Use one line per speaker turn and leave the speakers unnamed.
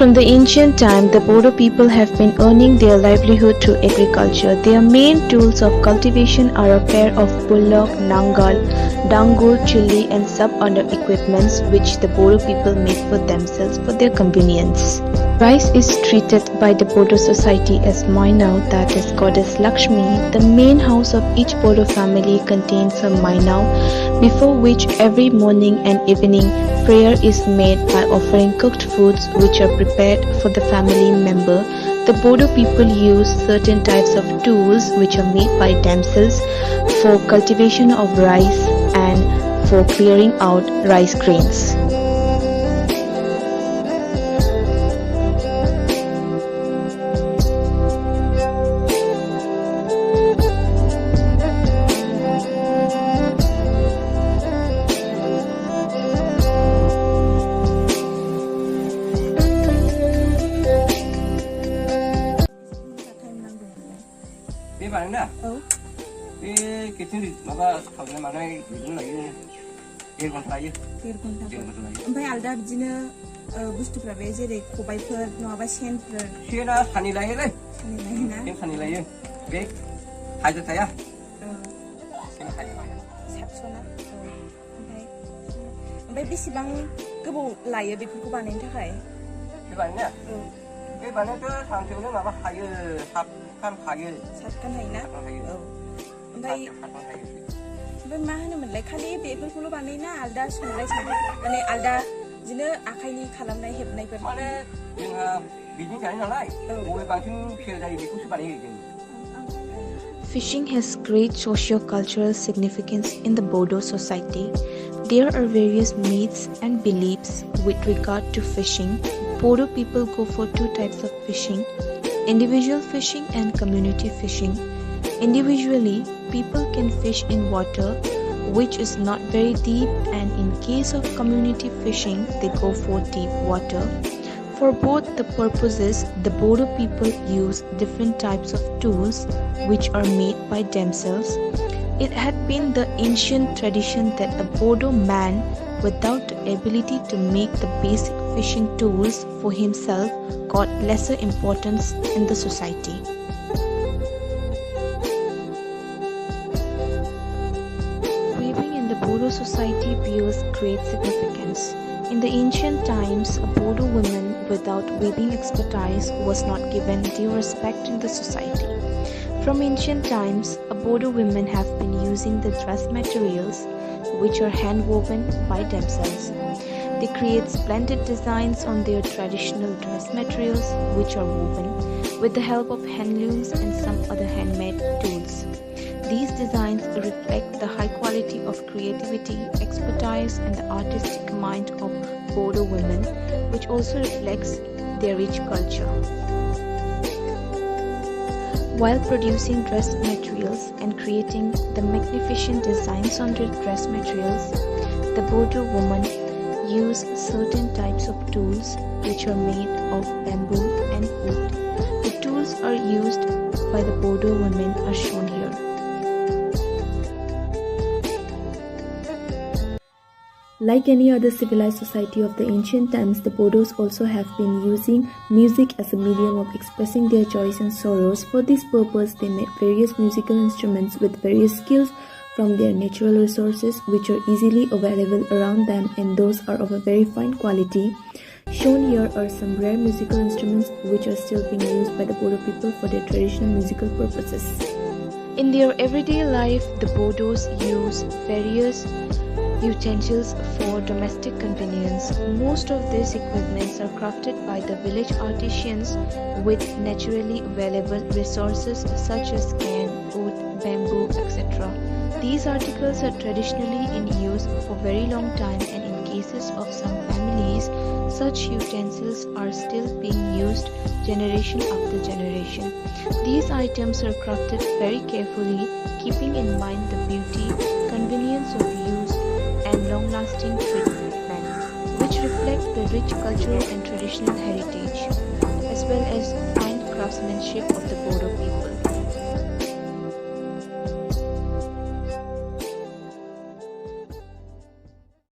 From the ancient time, the Bodo people have been earning their livelihood through agriculture. Their main tools of cultivation are a pair of bullock, nangal, dangur, chili and other equipments which the Bodo people make for themselves for their convenience. Rice is treated by the Bodo society as Mainau, that is goddess Lakshmi. The main house of each Bodo family contains a Mainau, before which every morning and evening prayer is made by offering cooked foods which are prepared for the family member. The Bodo people use certain types of tools which are made by themselves for cultivation of rice and for clearing out rice grains.
ओमफ्राय आलदा बिदिनो बुस्थुफ्रा बे जेरै खबाइफोर नङाबा सेनफोर
सेना सानै लायोलै सेन सानै लायो बे हाजो थाया सेन सानै लायो
700 ना ओमफ्राय बेसेबां गोबाव लायो बेफोरखौ बानायनो थाखाय
बे बानायनाया बे बानायनायाथ' सानसेयावनो माबा हायो 7 खान हायो
7 खान हायोना औ ओमफ्राय मा होनोमोनलाय खालि बेफोरखौल' बानायना आलदा संनाय माने आलदा बिदिनो आखाइनि खालामनाय हेबनायफोर
माने जोंहा बिदिनो जायो नालाय बबे बांसिन फेल जायो बेखौसो बानायो जों
Fishing has great socio-cultural significance in the Bodo society. There are various myths and beliefs with regard to fishing. Bodo people go for two types of fishing: individual fishing and community fishing. Individually, people can fish in water which is not very deep, and in case of community fishing, they go for deep water. For both the purposes, the Bodo people use different types of tools which are made by themselves. It had been the ancient tradition that a Bodo man without the ability to make the basic fishing tools for himself got lesser importance in the society. Bodo society bears great significance. In the ancient times, a Bodo woman without weaving expertise was not given due respect in the society. From ancient times, a Bodo women have been using the dress materials which are hand woven by themselves. They create splendid designs on their traditional dress materials which are woven with the help of hand looms and some other handmade tools. These designs reflect the high quality of creativity, expertise and the artistic mind of Bodo women, which also reflects their rich culture. While producing dress materials and creating the magnificent designs on their dress materials, the Bodo women use certain types of tools which are made of bamboo and wood. The tools are used by the Bodo women are shown here.
Like any other civilized society of the ancient times, the Bodos also have been using music as a medium of expressing their joys and sorrows. For this purpose, they made various musical instruments with various skills from their natural resources which are easily available around them, and those are of a very fine quality. Shown here are some rare musical instruments which are still being used by the Bodo people for their traditional musical purposes.
In their everyday life, the Bodos use various utensils for domestic convenience. Most of these equipments are crafted by the village artisans with naturally available resources such as can, wood, bamboo, etc. These articles are traditionally in use for very long time, and in cases of some families, such utensils are still being used generation after generation. These items are crafted very carefully, keeping in mind the beauty, convenience of use and long-lasting treatment, which reflect the rich cultural and traditional heritage, as well as fine craftsmanship of the Bodo people.